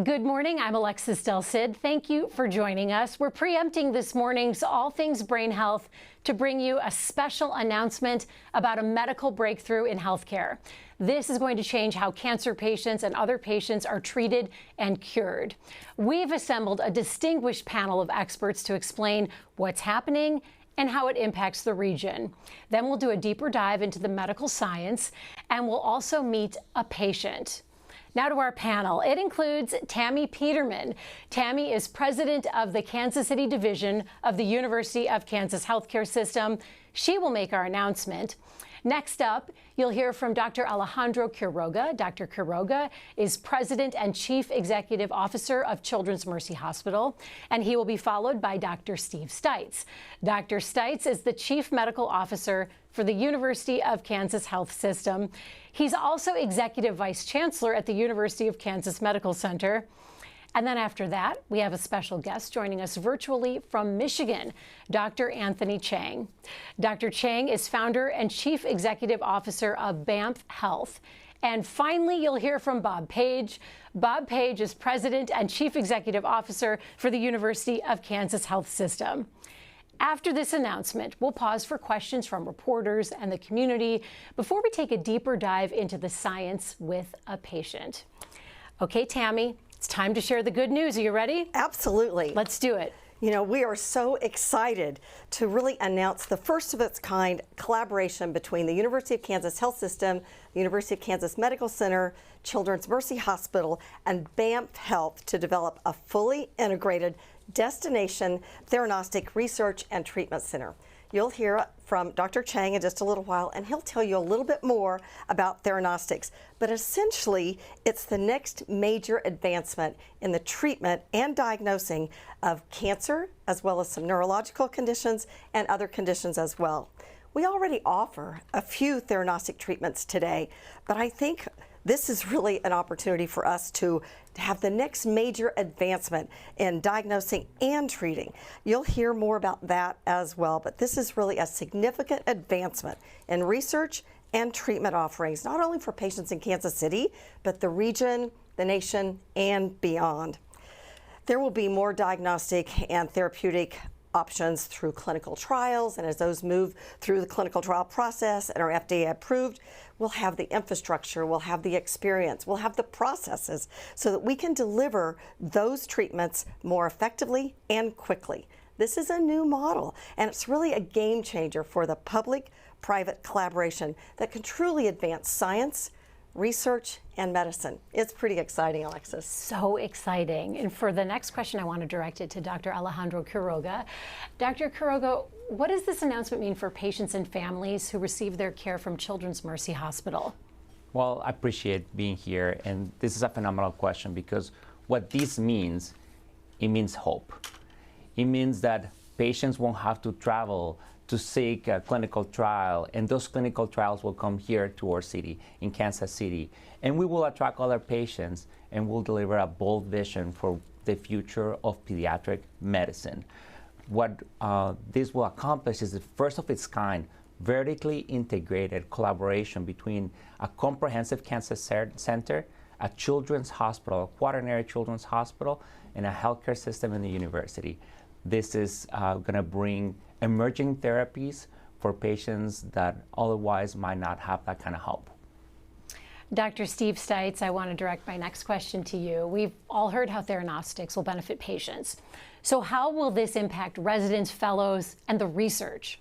Good morning. I'm Alexis Del Cid. Thank you for joining us. We're preempting this morning's All Things Brain Health to bring you a special announcement about a medical breakthrough in healthcare. This is going to change how cancer patients and other patients are treated and cured. We've assembled a distinguished panel of experts to explain what's happening and how it impacts the region. Then we'll do a deeper dive into the medical science, and we'll also meet a patient. Now to our panel. It includes Tammy Peterman. Tammy is president of the Kansas City Division of the University of Kansas Healthcare System. She will make our announcement. Next up, you'll hear from Dr. Alejandro Quiroga. Dr. Quiroga is President and Chief Executive Officer of Children's Mercy Hospital, and he will be followed by Dr. Steve Stites. Dr. Stites is the Chief Medical Officer for the University of Kansas Health System. He's also Executive Vice Chancellor at the University of Kansas Medical Center. And then after that, we have a special guest joining us virtually from Michigan, Dr. Anthony Chang. Dr. Chang is founder and Chief Executive Officer of BAMF Health. And finally, you'll hear from Bob Page. Bob Page is President and Chief Executive Officer for the University of Kansas Health System. After this announcement, we'll pause for questions from reporters and the community before we take a deeper dive into the science with a patient. Okay, Tammy, it's time to share the good news. Are you ready? Absolutely. Let's do it. You know, we are so excited to really announce the first of its kind collaboration between the University of Kansas Health System, the University of Kansas Medical Center, Children's Mercy Hospital, and BAMF Health to develop a fully integrated destination theranostic research and treatment center. You'll hear from Dr. Chang in just a little while, and he'll tell you a little bit more about Theranostics. But essentially, it's the next major advancement in the treatment and diagnosing of cancer, as well as some neurological conditions and other conditions as well. We already offer a few theranostic treatments today, but I think this is really an opportunity for us to have the next major advancement in diagnosing and treating. You'll hear more about that as well, but this is really a significant advancement in research and treatment offerings, not only for patients in Kansas City, but the region, the nation, and beyond. There will be more diagnostic and therapeutic options through clinical trials, and as those move through the clinical trial process and are FDA approved, we'll have the infrastructure, we'll have the experience, we'll have the processes so that we can deliver those treatments more effectively and quickly. This is a new model, and it's really a game changer for the public-private collaboration that can truly advance science, research, and medicine. It's pretty exciting, Alexis. So exciting. And for the next question, I want to direct it to Dr. Alejandro Quiroga. Dr. Quiroga, what does this announcement mean for patients and families who receive their care from Children's Mercy Hospital? Well, I appreciate being here, and this is a phenomenal question because what this means, it means hope. It means that patients won't have to travel to seek a clinical trial, and those clinical trials will come here to our city, in Kansas City, and we will attract other patients and we'll deliver a bold vision for the future of pediatric medicine. What this will accomplish is the first of its kind, vertically integrated collaboration between a comprehensive cancer center, a children's hospital, a quaternary children's hospital, and a healthcare system in the university. This is going to bring emerging therapies for patients that otherwise might not have that kind of help. Dr. Steve Stites, I want to direct my next question to you. We've all heard how Theranostics will benefit patients. So how will this impact residents, fellows, and the research?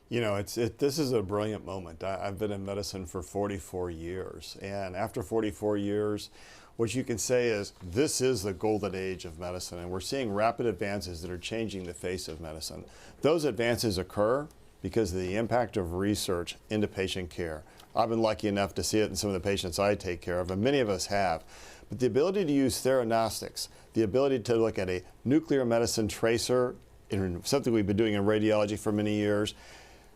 You know, this is a brilliant moment. I've been in medicine for 44 years, and after 44 years, what you can say is this is the golden age of medicine, and we're seeing rapid advances that are changing the face of medicine. Those advances occur because of the impact of research into patient care. I've been lucky enough to see it in some of the patients I take care of, and many of us have. But the ability to use Theranostics, the ability to look at a nuclear medicine tracer, something we've been doing in radiology for many years,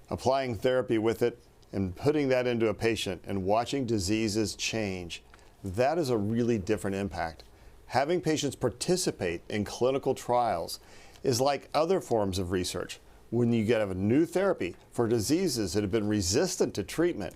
applying therapy with it, and putting that into a patient and watching diseases change, that is a really different impact. Having patients participate in clinical trials is like other forms of research. When you get a new therapy for diseases that have been resistant to treatment,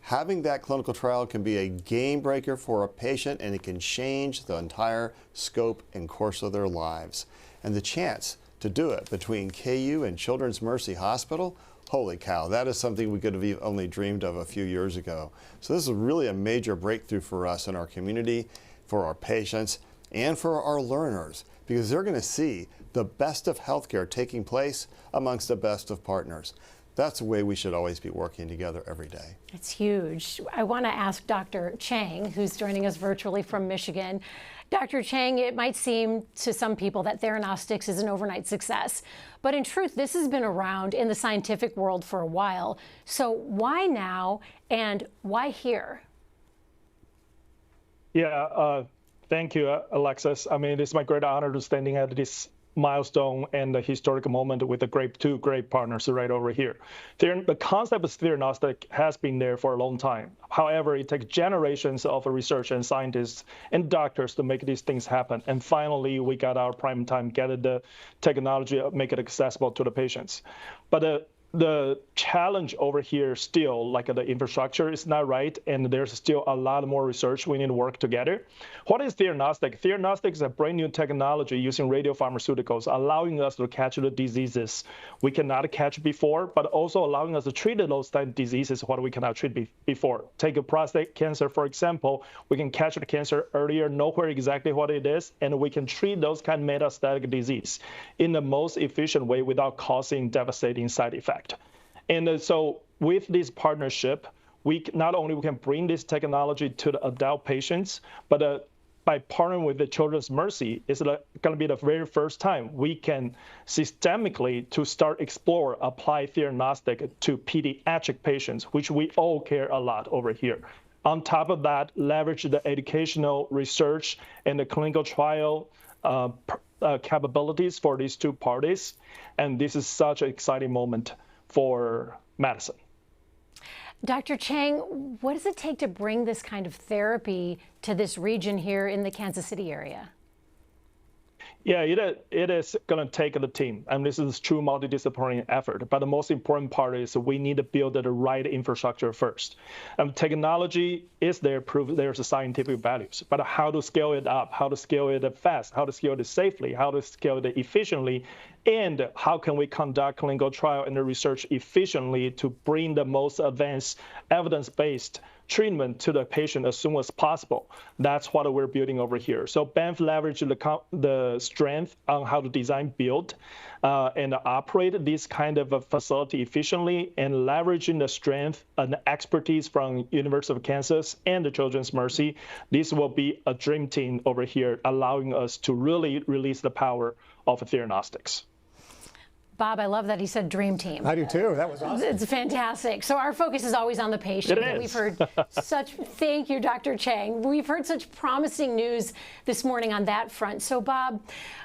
Having that clinical trial can be a game breaker for a patient, and it can change the entire scope and course of their lives. And the chance to do it between KU and Children's Mercy Hospital, holy cow, that is something we could have only dreamed of a few years ago. So this is really a major breakthrough for us in our community, for our patients, and for our learners, because they're going to see the best of healthcare taking place amongst the best of partners. That's the way we should always be working together every day. It's huge. I want to ask Dr. Chang, who's joining us virtually from Michigan. Dr. Chang, it might seem to some people that Theranostics is an overnight success, but in truth, this has been around in the scientific world for a while. So why now and why here? Yeah, thank you, Alexis. I mean, it's my great honor to standing at this milestone and a historic moment with two great partners right over here. The concept of Theranostic has been there for a long time. However, it takes generations of research and scientists and doctors to make these things happen. And finally, we got our prime time, get the technology, make it accessible to the patients. But the challenge over here still, like the infrastructure is not right, and there's still a lot more research we need to work together. What is Theranostic? Theranostic is a brand new technology using radiopharmaceuticals, allowing us to catch the diseases we cannot catch before, but also allowing us to treat those type of diseases what we cannot treat before. Take a prostate cancer, for example, we can catch the cancer earlier, know where exactly what it is, and we can treat those kind of metastatic disease in the most efficient way without causing devastating side effects. And so with this partnership, we not only can bring this technology to the adult patients, but by partnering with the Children's Mercy, it's going to be the very first time we can systemically to start explore, apply Theranostic to pediatric patients, which we all care a lot over here. On top of that, leverage the educational research and the clinical trial capabilities for these two parties. And this is such an exciting moment for medicine. Dr. Chang, what does it take to bring this kind of therapy to this region here in the Kansas City area? Yeah, it is going to take the team, and this is a true multidisciplinary effort. But the most important part is we need to build the right infrastructure first. Technology is there, proof there's a scientific values, but how to scale it up, how to scale it fast, how to scale it safely, how to scale it efficiently, and how can we conduct clinical trial and research efficiently to bring the most advanced evidence-based treatment to the patient as soon as possible. That's what we're building over here. So BAMF leverages the strength on how to design, build, and operate this kind of a facility efficiently, and leveraging the strength and expertise from University of Kansas and the Children's Mercy. This will be a dream team over here, allowing us to really release the power of Theranostics. Bob, I love that he said dream team. I do too. That was awesome. It's fantastic. So our focus is always on the patient. It is. We've heard thank you, Dr. Chang. We've heard such promising news this morning on that front. So Bob,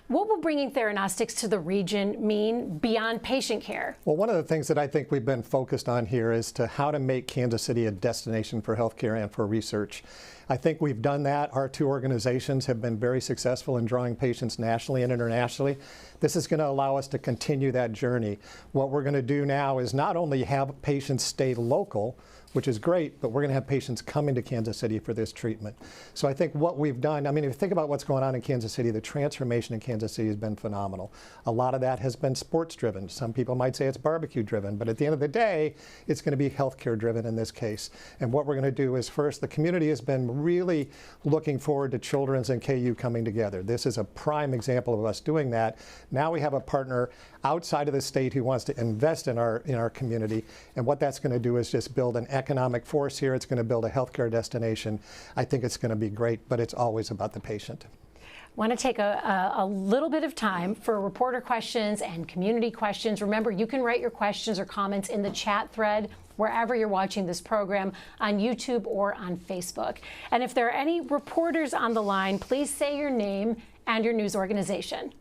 what will bringing Theranostics to the region mean beyond patient care? Well, one of the things that I think we've been focused on here is to how to make Kansas City a destination for healthcare and for research. I think we've done that. Our two organizations have been very successful in drawing patients nationally and internationally. This is going to allow us to continue that journey. What we're going to do now is not only have patients stay local, which is great, but we're going to have patients coming to Kansas City for this treatment. So I think what we've done, I mean, if you think about what's going on in Kansas City, the transformation in Kansas City has been phenomenal. A lot of that has been sports driven. Some people might say it's barbecue driven, but at the end of the day, it's going to be healthcare driven in this case. And what we're going to do is first, the community has been really looking forward to Children's and KU coming together. This is a prime example of us doing that. Now we have a partner outside of the state who wants to invest in our community. And what that's going to do is just build an economic force here. It's going to build a healthcare destination. I think it's going to be great, but it's always about the patient. I want to take a little bit of time for reporter questions and community questions. Remember, you can write your questions or comments in the chat thread wherever you're watching this program, on YouTube or on Facebook. And if there are any reporters on the line, please say your name and your news organization.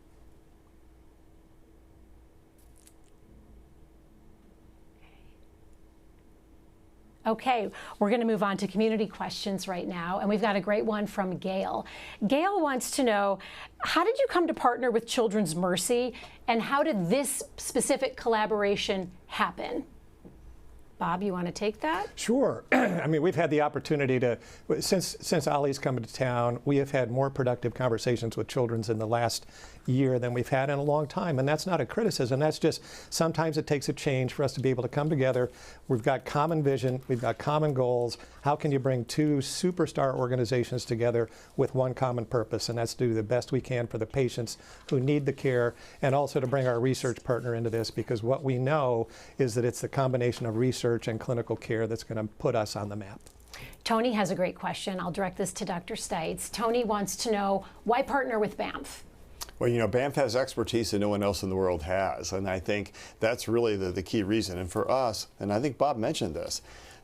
Okay, we're going to move on to community questions right now, and we've got a great one from Gail. Gail wants to know, how did you come to partner with Children's Mercy, and how did this specific collaboration happen? Bob, you want to take that? Sure. I mean, we've had the opportunity to, since Ali's come to town, we have had more productive conversations with children in the last year than we've had in a long time. And that's not a criticism. That's just sometimes it takes a change for us to be able to come together. We've got common vision. We've got common goals. How can you bring two superstar organizations together with one common purpose? And that's to do the best we can for the patients who need the care, and also to bring our research partner into this, because what we know is that it's the combination of research and clinical care that's going to put us on the map. Tony has a great question. I'll direct this to Dr. Stites. Tony wants to know, why partner with BAMF? Well, you know, BAMF has expertise that no one else in the world has, and I think that's really the key reason. And for us, and I think Bob mentioned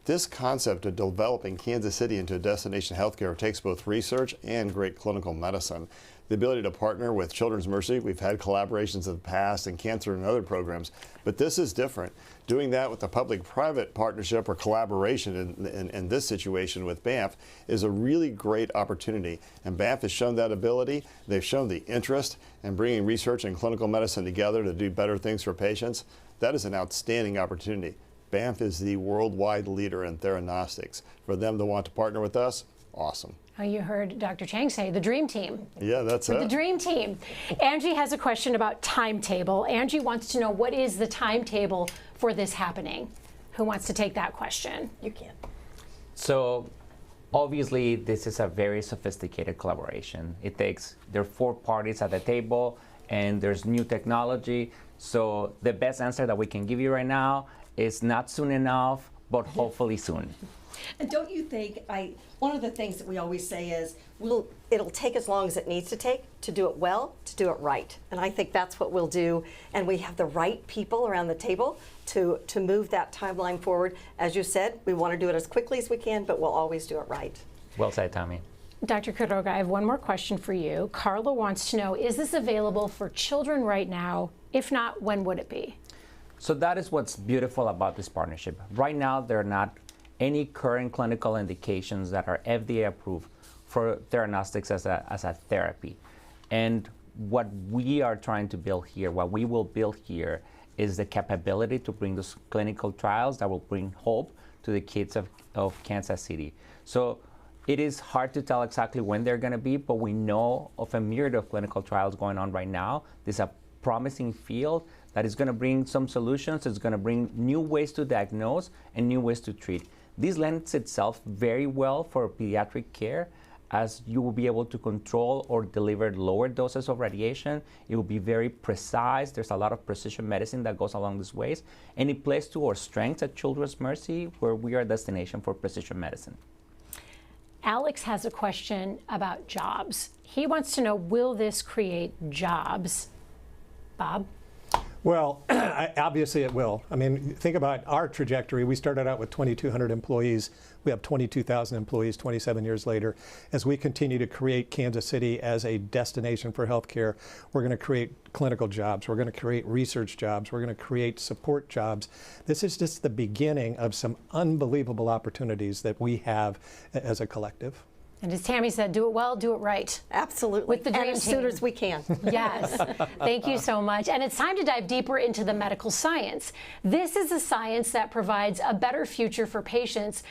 this concept of developing Kansas City into a destination healthcare takes both research and great clinical medicine. The ability to partner with Children's Mercy, we've had collaborations in the past in cancer and other programs, but this is different. Doing that with a public-private partnership or collaboration in this situation with BAMF is a really great opportunity. And BAMF has shown that ability. They've shown the interest in bringing research and clinical medicine together to do better things for patients. That is an outstanding opportunity. BAMF is the worldwide leader in theranostics. For them to want to partner with us, awesome. Oh, you heard Dr. Chang say the dream team. Yeah, that's it. The dream team. Angie has a question about timetable. Angie wants to know, what is the timetable for this happening? Who wants to take that question? You can. So obviously this is a very sophisticated collaboration. There are 4 parties at the table, and there's new technology. So the best answer that we can give you right now is not soon enough, but hopefully soon. And don't you think, one of the things that we always say is, it'll take as long as it needs to take to do it well, to do it right. And I think that's what we'll do. And we have the right people around the table to move that timeline forward. As you said, we want to do it as quickly as we can, but we'll always do it right. Well said, Tommy. Dr. Quiroga, I have one more question for you. Carla wants to know, is this available for children right now? If not, when would it be? So that is what's beautiful about this partnership. Right now, there are not any current clinical indications that are FDA approved for theranostics as a therapy. And what we are trying to build here, what we will build here, is the capability to bring those clinical trials that will bring hope to the kids of Kansas City. So it is hard to tell exactly when they're going to be, but we know of a myriad of clinical trials going on right now. This is a promising field that is going to bring some solutions. It's going to bring new ways to diagnose and new ways to treat. This lends itself very well for pediatric care, as you will be able to control or deliver lower doses of radiation. It will be very precise. There's a lot of precision medicine that goes along these ways. And it plays to our strengths at Children's Mercy, where we are a destination for precision medicine. Alex has a question about jobs. He wants to know, will this create jobs? Bob? Well, obviously it will. I mean, think about our trajectory. We started out with 2,200 employees. We have 22,000 employees 27 years later. As we continue to create Kansas City as a destination for healthcare, we're going to create clinical jobs. We're going to create research jobs. We're going to create support jobs. This is just the beginning of some unbelievable opportunities that we have as a collective. And as Tammy said, do it well, do it right. Absolutely. With the dream and as soon as we can. Yes. Thank you so much. And it's time to dive deeper into the medical science. This is a science that provides a better future for patients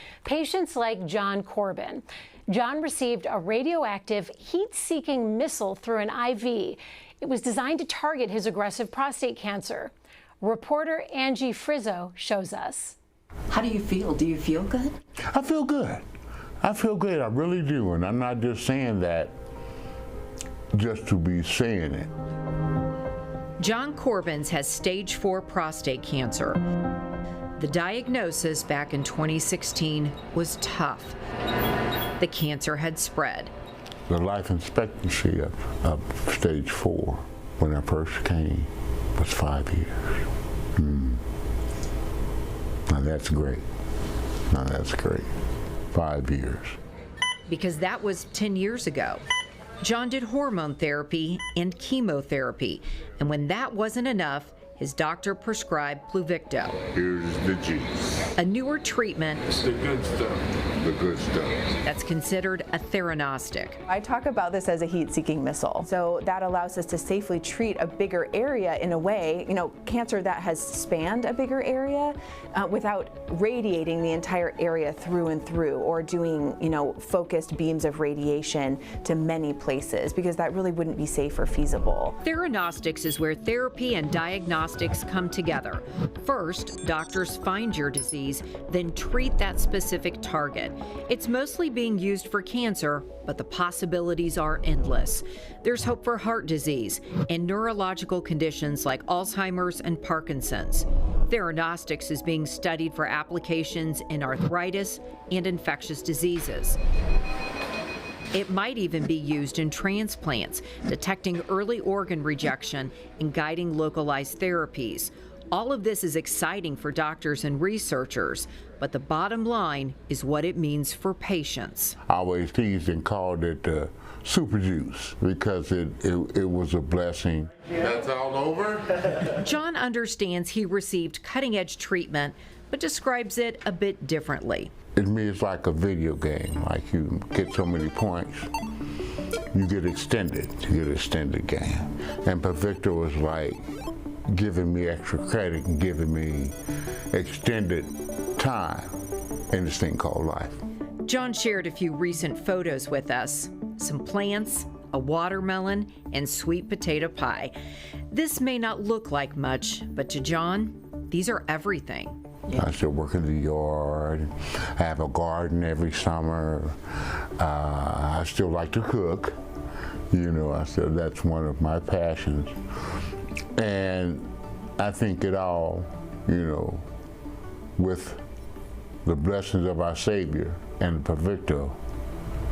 like John Corbin. John received a radioactive heat-seeking missile through an IV. It was designed to target his aggressive prostate cancer. Reporter Angie Frizzo shows us. How do you feel? Do you feel good? I feel good. I feel good, I really do, and I'm not just saying that just to be saying it. John Corbins has stage 4 prostate cancer. The diagnosis back in 2016 was tough. The cancer had spread. The life expectancy of stage 4 when I first came was 5 years. Now that's great. Now that's great. 5 years. Because that was 10 years ago. John did hormone therapy and chemotherapy, and when that wasn't enough, his doctor prescribed Pluvicto. Here's the juice. A newer treatment. It's the good stuff. the good stuff. That's considered a theranostic. I talk about this as a heat-seeking missile. So that allows us to safely treat a bigger area in a way, cancer that has spanned a bigger area without radiating the entire area through and through, or doing, focused beams of radiation to many places, because that really wouldn't be safe or feasible. Theranostics is where therapy and diagnostics come together. First, doctors find your disease, then treat that specific target. It's mostly being used for cancer, but the possibilities are endless. There's hope for heart disease and neurological conditions like Alzheimer's and Parkinson's. Theranostics is being studied for applications in arthritis and infectious diseases. It might even be used in transplants, detecting early organ rejection and guiding localized therapies. All of this is exciting for doctors and researchers, but the bottom line is what it means for patients. I always teased and called it super juice because it was a blessing. That's all over? John understands he received cutting-edge treatment, but describes it a bit differently. To me, it's like a video game. Like you get so many points, you get extended game. And Pavictor was like giving me extra credit and giving me extended time in this thing called life. John shared a few recent photos with us. Some plants, a watermelon, and sweet potato pie. This may not look like much, but to John, these are everything. I still work in the yard. I have a garden every summer. I still like to cook. That's one of my passions. And I think it all, with the blessings of our Savior and Pavictor,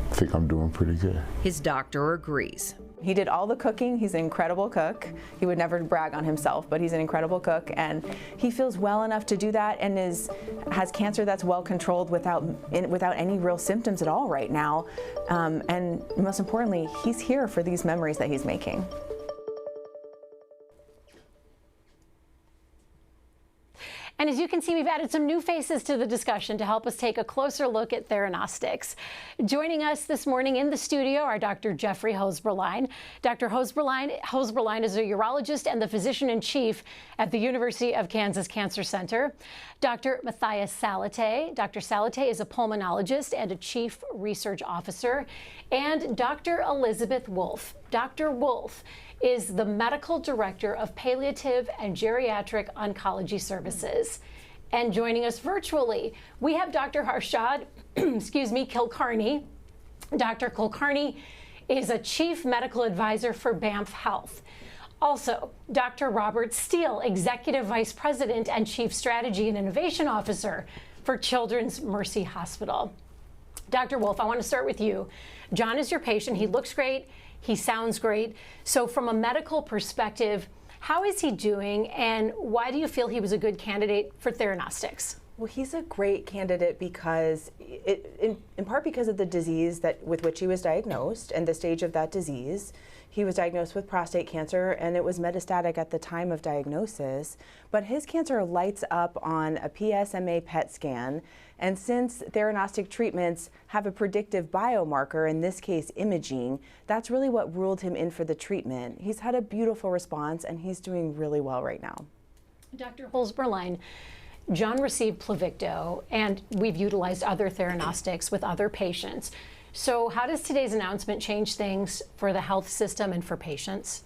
I think I'm doing pretty good. His doctor agrees. He did all the cooking. He's an incredible cook. He would never brag on himself, but he's an incredible cook, and he feels well enough to do that, and has cancer that's well controlled without any real symptoms at all right now. And most importantly, he's here for these memories that he's making. And as you can see, we've added some new faces to the discussion to help us take a closer look at Theranostics. Joining us this morning in the studio are Dr. Jeffrey Hosberlein. Dr. Hosberlein is a urologist and the physician-in-chief at the University of Kansas Cancer Center. Dr. Matthias Salate. Dr. Salate is a pulmonologist and a chief research officer. And Dr. Elizabeth Wolf. Dr. Wolf is the medical director of palliative and geriatric oncology services. And joining us virtually, we have Dr. Harshad, Kulkarni. Dr. Kulkarni is a chief medical advisor for BAMF Health. Also, Dr. Robert Steele, executive vice president and chief strategy and innovation officer for Children's Mercy Hospital. Dr. Wolf, I want to start with you. John is your patient. He looks great. He sounds great. So from a medical perspective, how is he doing, and why do you feel he was a good candidate for Theranostics? Well, he's a great candidate because, in part because of the disease with which he was diagnosed and the stage of that disease. He was diagnosed with prostate cancer, and it was metastatic at the time of diagnosis. But his cancer lights up on a PSMA PET scan, and since theranostic treatments have a predictive biomarker, in this case imaging, that's really what ruled him in for the treatment. He's had a beautiful response, and he's doing really well right now. Dr. Hosberlein, John received Pluvicto, and we've utilized other theranostics with other patients. So how does today's announcement change things for the health system and for patients?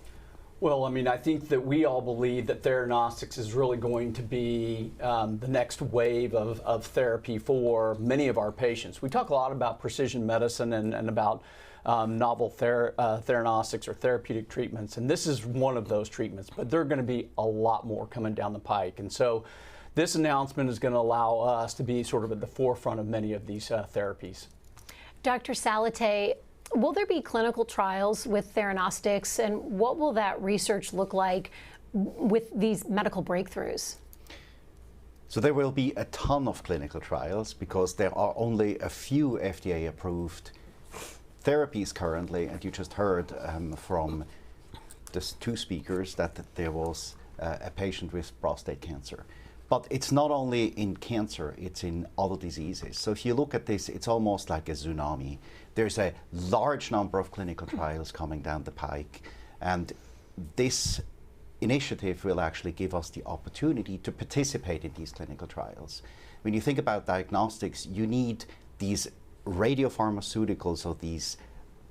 Well, I think that we all believe that Theranostics is really going to be the next wave of therapy for many of our patients. We talk a lot about precision medicine and about novel theranostics or therapeutic treatments, and this is one of those treatments, but there are going to be a lot more coming down the pike. And so this announcement is going to allow us to be sort of at the forefront of many of these therapies. Dr. Salate, will there be clinical trials with Theranostics, and what will that research look like with these medical breakthroughs? So there will be a ton of clinical trials because there are only a few FDA-approved therapies currently, and you just heard from the two speakers that there was a patient with prostate cancer. But it's not only in cancer, it's in other diseases. So if you look at this, it's almost like a tsunami. There's a large number of clinical trials coming down the pike, and this initiative will actually give us the opportunity to participate in these clinical trials. When you think about diagnostics, you need these radiopharmaceuticals or these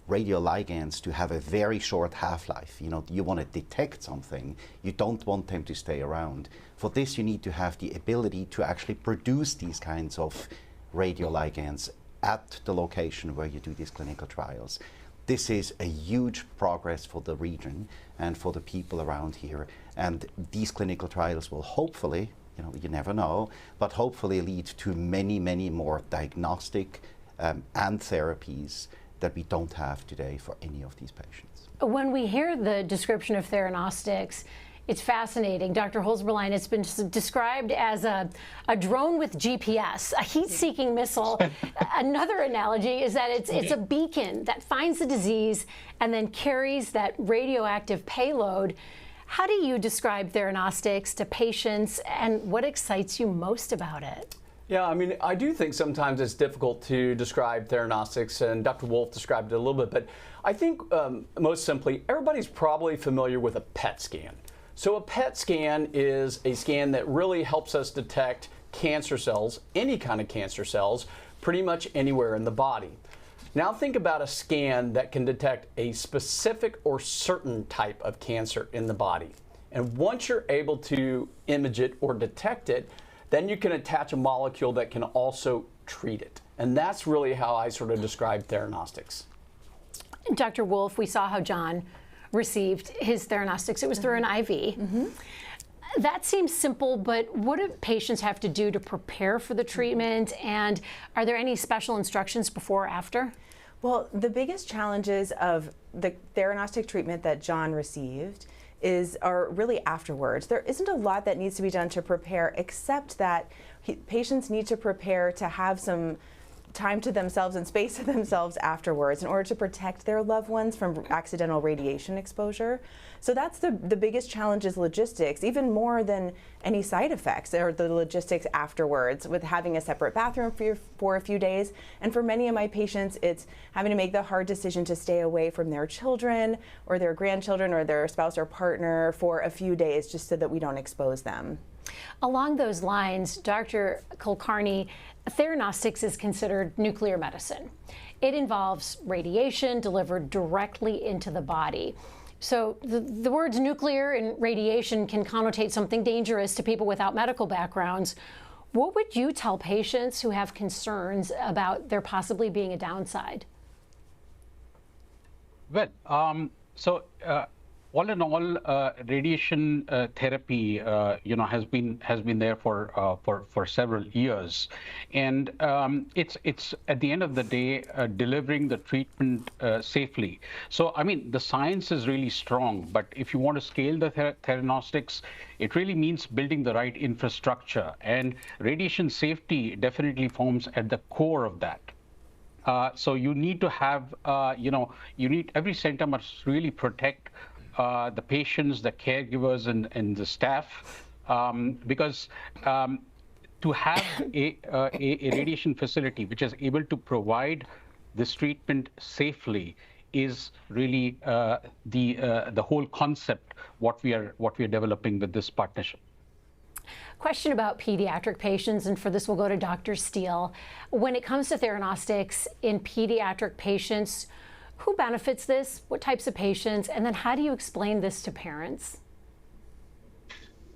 radioligands to have a very short half-life. You know, you want to detect something, you don't want them to stay around. For this, you need to have the ability to actually produce these kinds of radioligands at the location where you do these clinical trials. This is a huge progress for the region and for the people around here. And these clinical trials will hopefully, you know, you never know, but hopefully lead to many, many more diagnostic and therapies that we don't have today for any of these patients. When we hear the description of Theranostics, it's fascinating. Dr. Holzberlein, it's been described as a drone with GPS, a heat-seeking missile. Another analogy is that it's a beacon that finds the disease and then carries that radioactive payload. How do you describe Theranostics to patients, and what excites you most about it? Yeah, I mean, I do think sometimes it's difficult to describe Theranostics, and Dr. Wolf described it a little bit, but I think most simply, everybody's probably familiar with a PET scan. So a PET scan is a scan that really helps us detect cancer cells, any kind of cancer cells, pretty much anywhere in the body. Now think about a scan that can detect a specific or certain type of cancer in the body. And once you're able to image it or detect it, then you can attach a molecule that can also treat it. And that's really how I sort of describe Theranostics. Dr. Wolf, we saw how John received his Theranostics. It was through an IV. That seems simple, but what do patients have to do to prepare for the treatment? And are there any special instructions before or after? Well, the biggest challenges of the theranostic treatment that John received are really afterwards. There isn't a lot that needs to be done to prepare, except that patients need to prepare to have some time to themselves and space to themselves afterwards in order to protect their loved ones from accidental radiation exposure. So that's the biggest challenge, is logistics, even more than any side effects, or the logistics afterwards, with having a separate bathroom for a few days. And for many of my patients, it's having to make the hard decision to stay away from their children or their grandchildren or their spouse or partner for a few days, just so that we don't expose them. Along those lines, Dr. Kulkarni, Theranostics is considered nuclear medicine. It involves radiation delivered directly into the body. So the words nuclear and radiation can connotate something dangerous to people without medical backgrounds. What would you tell patients who have concerns about there possibly being a downside? Well, all in all, radiation therapy, has been there for several years, and it's at the end of the day delivering the treatment safely. So I mean, the science is really strong, but if you want to scale the Theranostics, it really means building the right infrastructure, and radiation safety definitely forms at the core of that. So you need to have, every center must really protect the patients, the caregivers, and the staff, because to have a radiation facility which is able to provide this treatment safely is really the whole concept what we are developing with this partnership. Question about pediatric patients, and for this we'll go to Dr. Steele. When it comes to Theranostics in pediatric patients, who benefits this? What types of patients? And then how do you explain this to parents?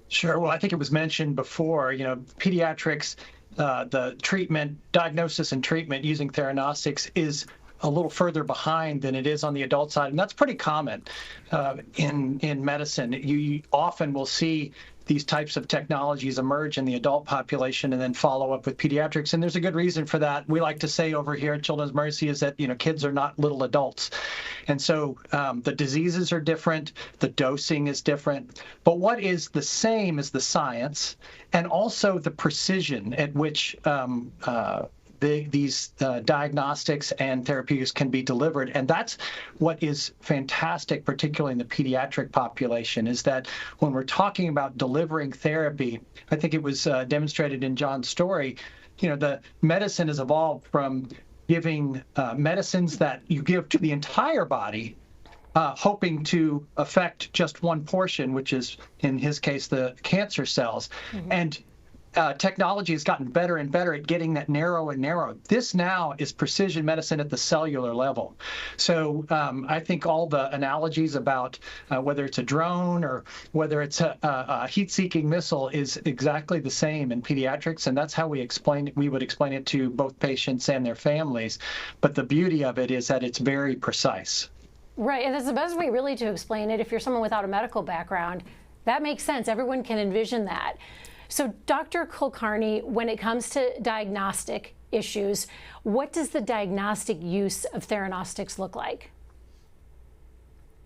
Sure. Well, I think it was mentioned before, pediatrics, the treatment, diagnosis and treatment using Theranostics is a little further behind than it is on the adult side. And that's pretty common in medicine. You often will see these types of technologies emerge in the adult population and then follow up with pediatrics. And there's a good reason for that. We like to say over here at Children's Mercy is that, kids are not little adults. And so the diseases are different, the dosing is different, but what is the same is the science and also the precision at which these diagnostics and therapeutics can be delivered. And that's what is fantastic, particularly in the pediatric population, is that when we're talking about delivering therapy, I think it was demonstrated in John's story, the medicine has evolved from giving medicines that you give to the entire body, hoping to affect just one portion, which is, in his case, the cancer cells. Mm-hmm. And technology has gotten better and better at getting that narrow and narrow. This now is precision medicine at the cellular level. So I think all the analogies about whether it's a drone or whether it's a heat-seeking missile is exactly the same in pediatrics, and that's how we would explain it to both patients and their families. But the beauty of it is that it's very precise. Right, and that's the best way really to explain it. If you're someone without a medical background, that makes sense. Everyone can envision that. So Dr. Kulkarni, when it comes to diagnostic issues, what does the diagnostic use of Theranostics look like?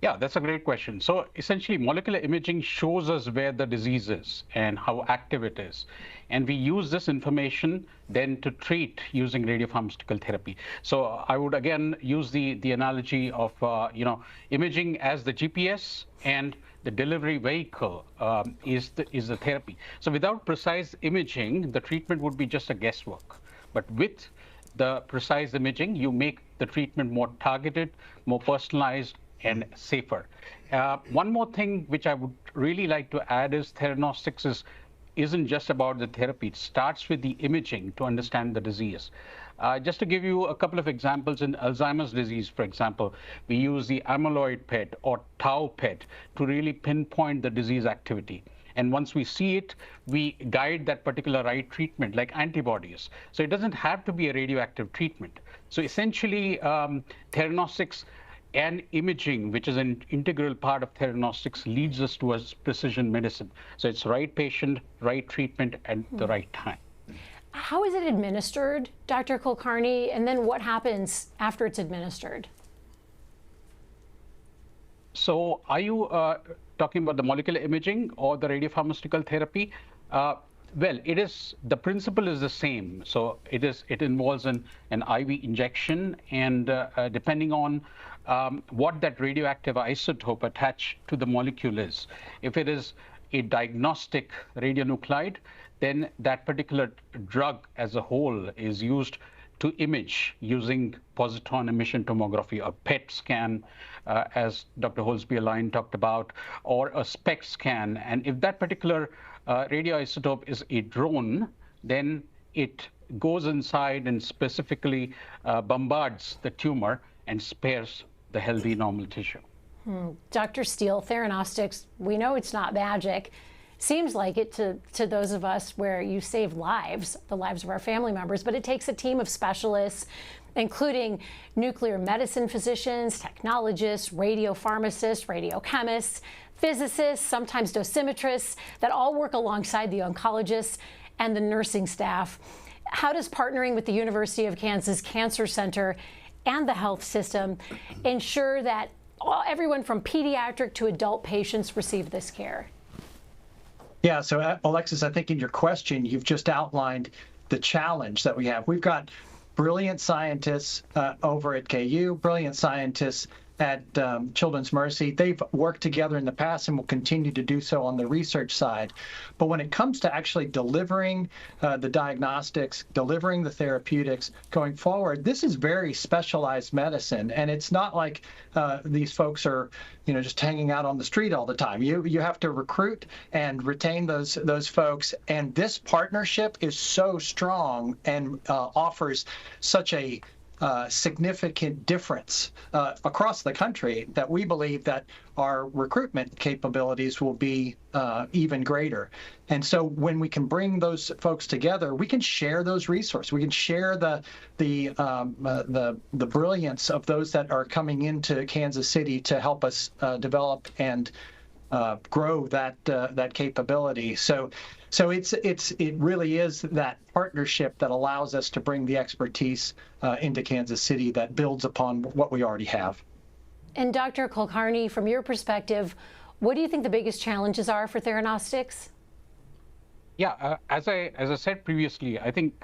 Yeah, that's a great question. So essentially, molecular imaging shows us where the disease is and how active it is. And we use this information then to treat using radiopharmaceutical therapy. So I would again use the analogy of imaging as the GPS, and the delivery vehicle is the therapy. So without precise imaging, the treatment would be just a guesswork. But with the precise imaging, you make the treatment more targeted, more personalized, and safer. One more thing which I would really like to add is Theranostics isn't just about the therapy. It starts with the imaging to understand the disease. Just to give you a couple of examples, in Alzheimer's disease, for example, we use the amyloid PET or tau PET to really pinpoint the disease activity. And once we see it, we guide that particular right treatment, like antibodies. So it doesn't have to be a radioactive treatment. So essentially, Theranostics and imaging, which is an integral part of Theranostics, leads us towards precision medicine. So it's right patient, right treatment at the right time. How is it administered, Dr. Kulkarni, and then what happens after it's administered? So are you talking about the molecular imaging or the radiopharmaceutical therapy? Well, the principle is the same. So it involves an IV injection, and depending on what that radioactive isotope attached to the molecule is. If it is a diagnostic radionuclide, then that particular drug as a whole is used to image using positron emission tomography, or PET scan, as Dr. Holsby-Aline talked about, or a SPECT scan. And if that particular radioisotope is a drone, then it goes inside and specifically bombards the tumor and spares the healthy normal tissue. Dr. Steele, Theranostics, we know it's not magic. Seems like it to those of us where you save lives, the lives of our family members, but it takes a team of specialists, including nuclear medicine physicians, technologists, radiopharmacists, radiochemists, physicists, sometimes dosimetrists, that all work alongside the oncologists and the nursing staff. How does partnering with the University of Kansas Cancer Center and the health system ensure that everyone from pediatric to adult patients receive this care? Yeah, so Alexis, I think in your question, you've just outlined the challenge that we have. We've got brilliant scientists over at KU, brilliant scientists at Children's Mercy. They've worked together in the past and will continue to do so on the research side. But when it comes to actually delivering the diagnostics, delivering the therapeutics going forward, this is very specialized medicine. And it's not like these folks are just hanging out on the street all the time. You have to recruit and retain those folks. And this partnership is so strong and offers such a significant difference across the country that we believe that our recruitment capabilities will be even greater. And so when we can bring those folks together, we can share those resources. We can share the brilliance of those that are coming into Kansas City to help us develop and grow that capability. So it really is that partnership that allows us to bring the expertise into Kansas City that builds upon what we already have. And Dr. Kulkarni, from your perspective, what do you think the biggest challenges are for Theranostics? Yeah, as I said previously, I think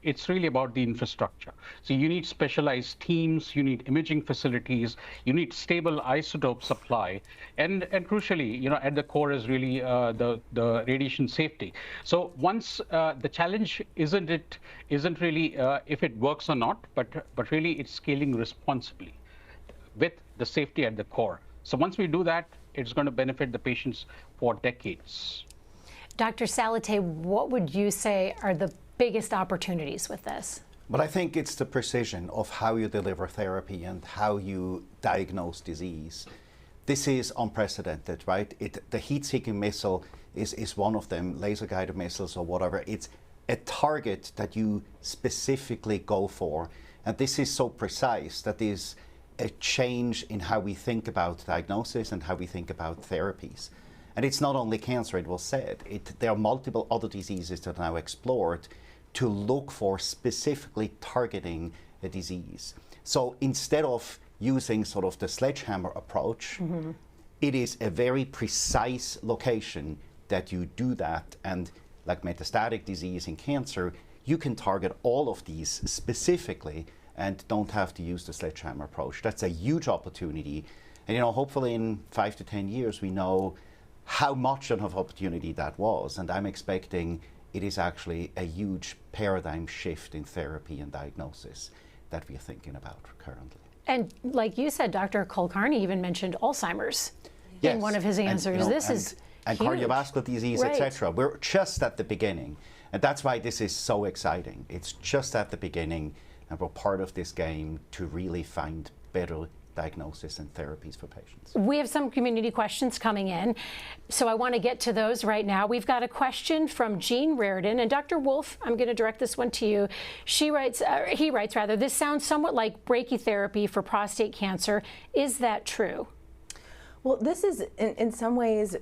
it's really about the infrastructure. So you need specialized teams, you need imaging facilities, you need stable isotope supply, and crucially, at the core is really the radiation safety. So once the challenge isn't really if it works or not, but really it's scaling responsibly with the safety at the core. So once we do that, it's going to benefit the patients for decades. Dr. Salate, what would you say are the biggest opportunities with this? Well, I think it's the precision of how you deliver therapy and how you diagnose disease. This is unprecedented, right? The heat-seeking missile is one of them, laser-guided missiles or whatever. It's a target that you specifically go for. And this is so precise that is a change in how we think about diagnosis and how we think about therapies. And it's not only cancer, it was said. There are multiple other diseases that are now explored to look for specifically targeting a disease. So instead of using sort of the sledgehammer approach, it is a very precise location that you do that. And like metastatic disease in cancer, you can target all of these specifically and don't have to use the sledgehammer approach. That's a huge opportunity. And hopefully in 5 to 10 years, we know how much of an opportunity that was. And I'm expecting it is actually a huge paradigm shift in therapy and diagnosis that we're thinking about currently. And like you said, Dr. Kulkarni even mentioned Alzheimer's in one of his answers. And cardiovascular disease, etc. We're just at the beginning. And that's why this is so exciting. It's just at the beginning, and we're part of this game to really find better diagnosis and therapies for patients. We have some community questions coming in, so I want to get to those right now. We've got a question from Jean Reardon, and Dr. Wolf, I'm going to direct this one to you. He writes, this sounds somewhat like brachytherapy for prostate cancer. Is that true? Well, this is in some ways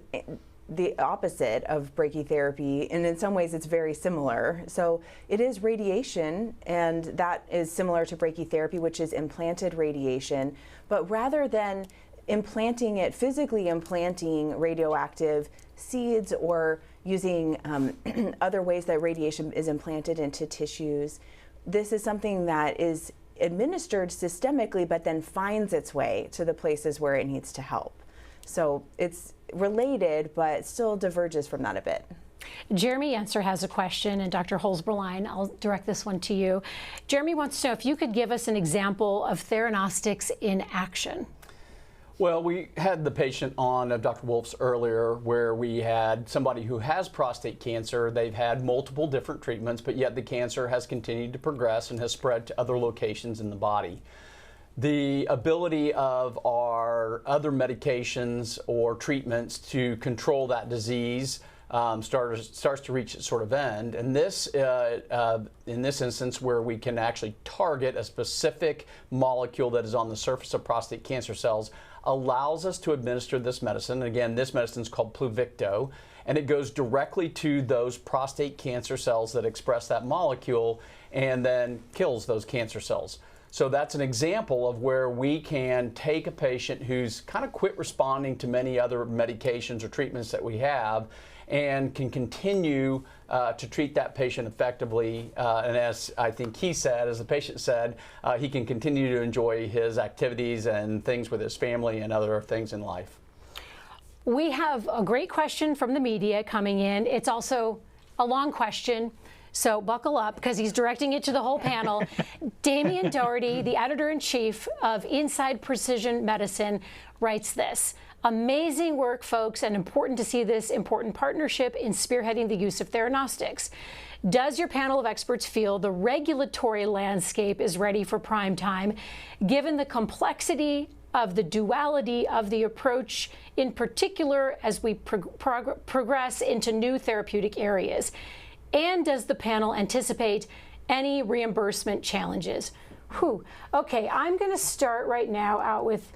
the opposite of brachytherapy, and in some ways it's very similar. So it is radiation, and that is similar to brachytherapy, which is implanted radiation. But rather than implanting it, physically implanting radioactive seeds or using other ways that radiation is implanted into tissues, this is something that is administered systemically, but then finds its way to the places where it needs to help. So it's related, but still diverges from that a bit. Jeremy Yenser has a question, and Dr. Holzberlein, I'll direct this one to you. Jeremy wants to know if you could give us an example of Theranostics in action. Well, we had the patient on of Dr. Wolf's earlier where we had somebody who has prostate cancer. They've had multiple different treatments, but yet the cancer has continued to progress and has spread to other locations in the body. The ability of our other medications or treatments to control that disease starts to reach its sort of end. And this, in this instance, where we can actually target a specific molecule that is on the surface of prostate cancer cells, allows us to administer this medicine. And again, this medicine is called Pluvicto, and it goes directly to those prostate cancer cells that express that molecule and then kills those cancer cells. So that's an example of where we can take a patient who's kind of quit responding to many other medications or treatments that we have and can continue to treat that patient effectively. And as I think he said, as the patient said, he can continue to enjoy his activities and things with his family and other things in life. We have a great question from the media coming in. It's also a long question. So buckle up, because he's directing it to the whole panel. Damian Doherty, the editor-in-chief of Inside Precision Medicine, writes this. Amazing work, folks, and important to see this important partnership in spearheading the use of Theranostics. Does your panel of experts feel the regulatory landscape is ready for prime time, given the complexity of the duality of the approach, in particular as we progress into new therapeutic areas? And does the panel anticipate any reimbursement challenges? Okay, I'm going to start right now out with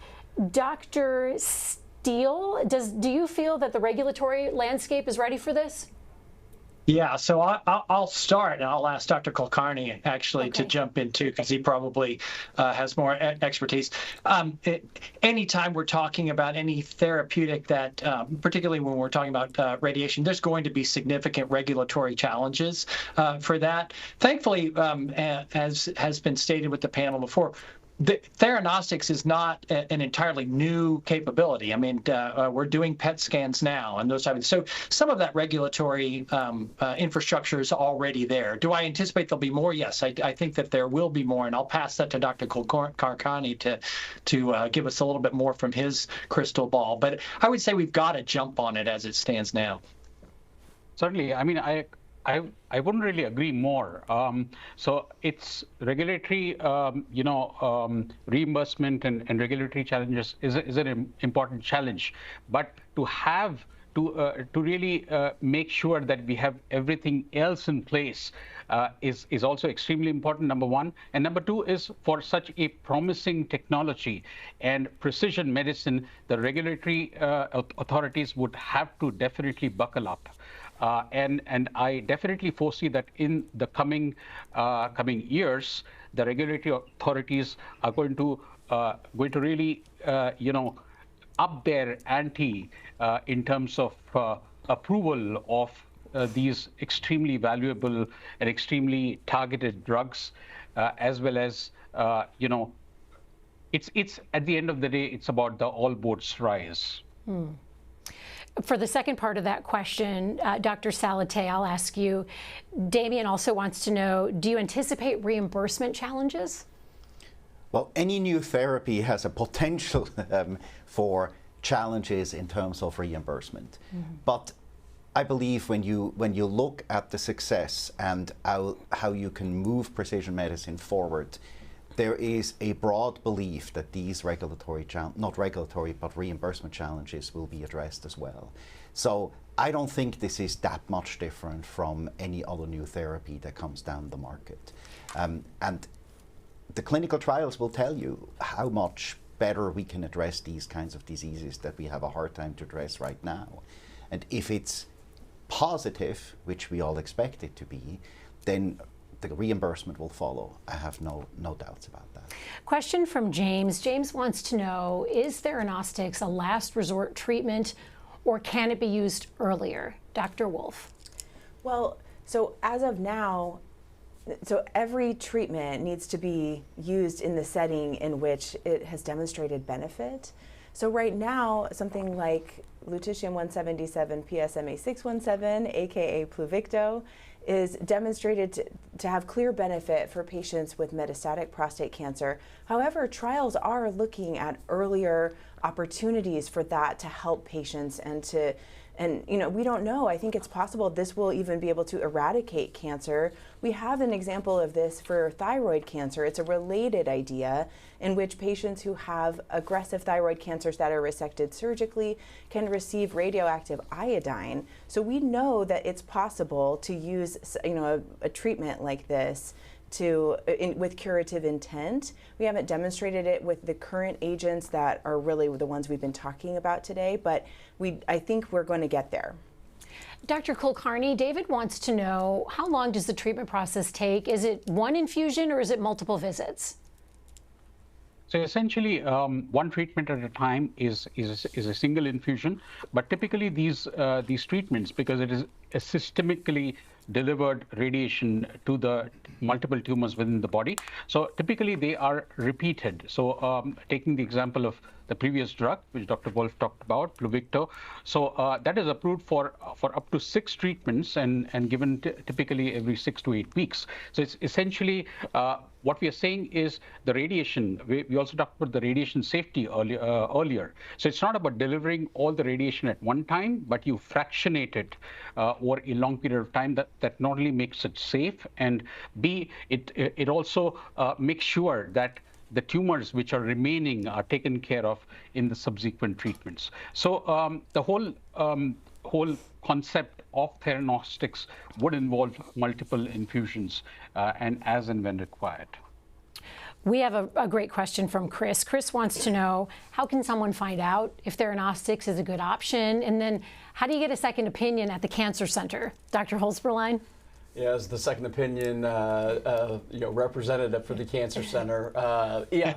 Dr. Steele. Do you feel that the regulatory landscape is ready for this? Yeah, so I'll start, and I'll ask Dr. Kulkarni actually to jump in too, because he probably has more expertise. Anytime we're talking about any therapeutic that, particularly when we're talking about radiation, there's going to be significant regulatory challenges for that. Thankfully, as has been stated with the panel before, Theranostics is not an entirely new capability. I mean, we're doing PET scans now and those types of things. So some of that regulatory infrastructure is already there. Do I anticipate there'll be more? Yes, I think that there will be more, and I'll pass that to Dr. Kulkarni to give us a little bit more from his crystal ball. But I would say we've got to jump on it as it stands now. Certainly. I mean, I wouldn't really agree more. So it's regulatory, reimbursement and regulatory challenges is an important challenge. But to have to really make sure that we have everything else in place is also extremely important, number one. And number two is, for such a promising technology and precision medicine, the regulatory authorities would have to definitely buckle up. And I definitely foresee that in the coming years, the regulatory authorities are going to really up their ante in terms of approval of these extremely valuable and extremely targeted drugs, as well as it's at the end of the day, it's about the all boats rise. For the second part of that question, Dr. Salateh, I'll ask you. Damien also wants to know, do you anticipate reimbursement challenges? Well, any new therapy has a potential for challenges in terms of reimbursement. But I believe when you look at the success and how you can move precision medicine forward, there is a broad belief that these not regulatory, but reimbursement challenges will be addressed as well. So I don't think this is that much different from any other new therapy that comes down the market. And the clinical trials will tell you how much better we can address these kinds of diseases that we have a hard time to address right now. And if it's positive, which we all expect it to be, then the reimbursement will follow. I have no doubts about that. Question from James. James wants to know, is Theranostics a last resort treatment, or can it be used earlier? Dr. Wolf. Well, so as of now, so every treatment needs to be used in the setting in which it has demonstrated benefit. So right now, something like lutetium-177 PSMA-617, aka Pluvicto, is demonstrated to have clear benefit for patients with metastatic prostate cancer. However, trials are looking at earlier opportunities for that to help patients and we don't know. I think it's possible this will even be able to eradicate cancer. We have an example of this for thyroid cancer. It's a related idea in which patients who have aggressive thyroid cancers that are resected surgically can receive radioactive iodine. So we know that it's possible to use a treatment like this with curative intent. We haven't demonstrated it with the current agents that are really the ones we've been talking about today, but I think we're going to get there. Dr. Kulkarni, David wants to know, how long does the treatment process take? Is it one infusion or is it multiple visits? So essentially, one treatment at a time is a single infusion, but typically these treatments, because it is a systemically delivered radiation to the multiple tumors within the body, so typically they are repeated. So taking the example of the previous drug, which Dr. Wolf talked about, Pluvicto, so that is approved for up to 6 treatments and given typically every 6 to 8 weeks. So it's essentially what we are saying is the radiation. We also talked about the radiation safety earlier. So it's not about delivering all the radiation at one time, but you fractionate it over a long period of time. That not only makes it safe, and B, it also makes sure that the tumors which are remaining are taken care of in the subsequent treatments. So the whole concept of Theranostics would involve multiple infusions and when required. We have a great question from Chris. Chris wants to know, how can someone find out if Theranostics is a good option? And then how do you get a second opinion at the Cancer Center? Dr. Holzberlein? Yeah, as the second opinion representative for the Cancer Center,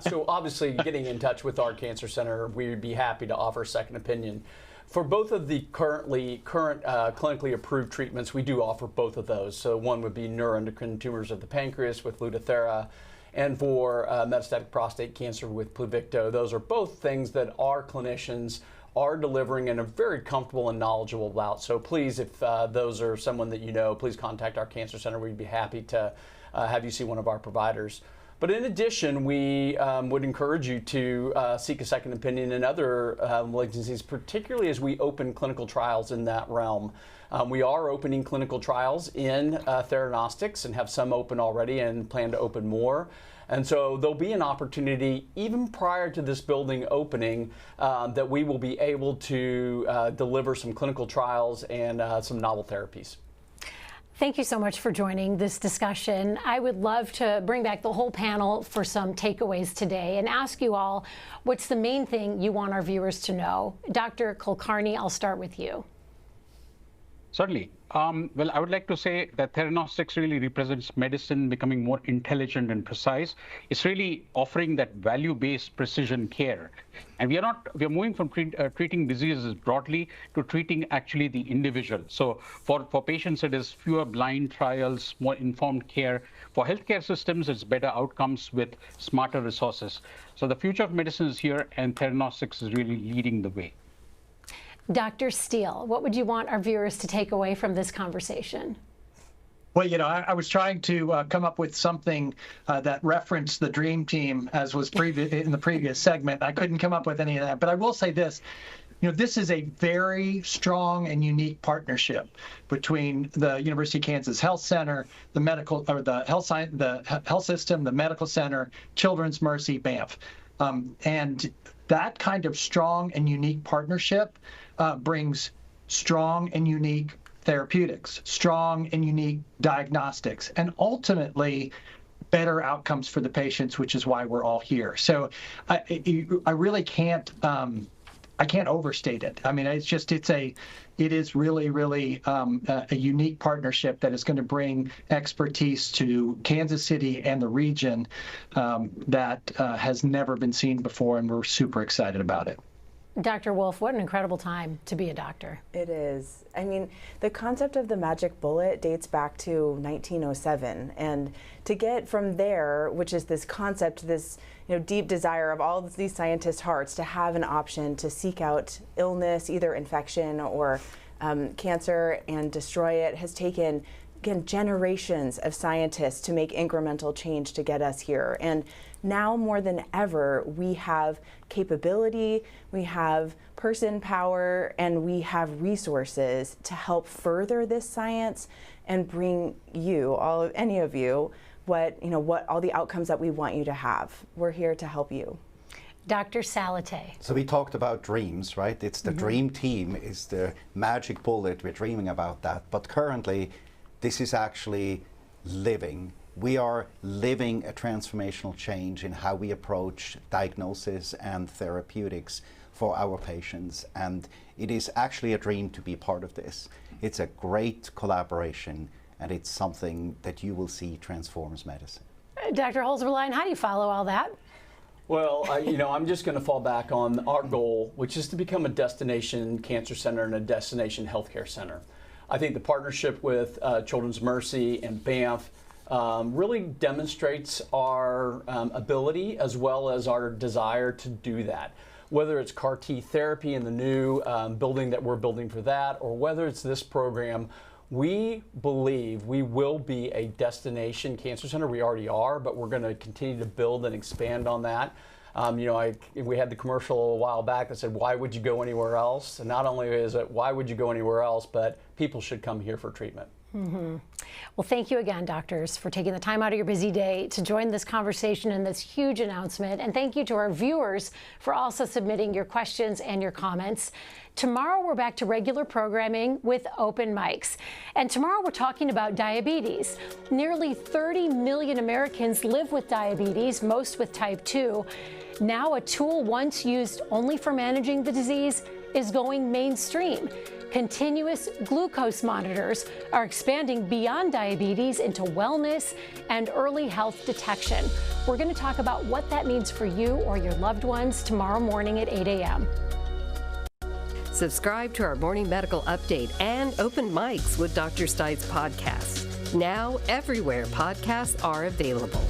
so obviously getting in touch with our Cancer Center, we would be happy to offer a second opinion. For both of the current clinically approved treatments, we do offer both of those. So one would be neuroendocrine tumors of the pancreas with Lutathera, and for metastatic prostate cancer with Pluvicto. Those are both things that our clinicians are delivering and are very comfortable and knowledgeable about. So please, if those are someone that you know, please contact our Cancer Center. We'd be happy to have you see one of our providers. But in addition, we would encourage you to seek a second opinion in other malignancies, particularly as we open clinical trials in that realm. We are opening clinical trials in Theranostics and have some open already and plan to open more. And so there'll be an opportunity, even prior to this building opening, that we will be able to deliver some clinical trials and some novel therapies. Thank you so much for joining this discussion. I would love to bring back the whole panel for some takeaways today and ask you all, what's the main thing you want our viewers to know? Dr. Kulkarni, I'll start with you. Certainly. Well, I would like to say that Theranostics really represents medicine becoming more intelligent and precise. It's really offering that value-based precision care. And we are moving from treating diseases broadly to treating actually the individual. So for patients, it is fewer blind trials, more informed care. For healthcare systems, it's better outcomes with smarter resources. So the future of medicine is here, and Theranostics is really leading the way. Dr. Steele, what would you want our viewers to take away from this conversation? Well, I was trying to come up with something that referenced the Dream Team, as was in the previous segment. I couldn't come up with any of that, but I will say this. This is a very strong and unique partnership between the University of Kansas Health Center, the health system, the medical center, Children's Mercy, BAMF, and that kind of strong and unique partnership brings strong and unique therapeutics, strong and unique diagnostics, and ultimately better outcomes for the patients, which is why we're all here. So I really can't overstate it. I mean, it is really a unique partnership that is going to bring expertise to Kansas City and the region that has never been seen before, and we're super excited about it. Dr. Wolf, what an incredible time to be a doctor. It is. I mean, the concept of the magic bullet dates back to 1907, and to get from there, which is this concept, this deep desire of all of these scientists' hearts to have an option to seek out illness, either infection or cancer, and destroy it, has taken, again, generations of scientists to make incremental change to get us here. And now more than ever, we have capability, we have person power, and we have resources to help further this science and bring you, any of you, what all the outcomes that we want you to have. We're here to help you. Dr. Salateh. So we talked about dreams, right? It's the Dream Team is the magic bullet. We're dreaming about that. But currently, this is actually living. We are living a transformational change in how we approach diagnosis and therapeutics for our patients. And it is actually a dream to be part of this. It's a great collaboration, and it's something that you will see transforms medicine. Dr. Holzberlein, how do you follow all that? Well, I'm just going to fall back on our goal, which is to become a destination cancer center and a destination healthcare center. I think the partnership with Children's Mercy and BAMF really demonstrates our ability as well as our desire to do that. Whether it's CAR T therapy in the new building that we're building for that, or whether it's this program, we believe we will be a destination cancer center. We already are, but we're going to continue to build and expand on that. We had the commercial a while back that said, why would you go anywhere else? And not only is it, why would you go anywhere else, but people should come here for treatment. Well, thank you again, doctors, for taking the time out of your busy day to join this conversation and this huge announcement. And thank you to our viewers for also submitting your questions and your comments. Tomorrow, we're back to regular programming with open mics. And tomorrow, we're talking about diabetes. Nearly 30 million Americans live with diabetes, most with type 2. Now, a tool once used only for managing the disease is going mainstream. Continuous glucose monitors are expanding beyond diabetes into wellness and early health detection. We're going to talk about what that means for you or your loved ones tomorrow morning at 8 a.m. Subscribe to our morning medical update and Open Mics with Dr. Stites podcast. Now, everywhere podcasts are available.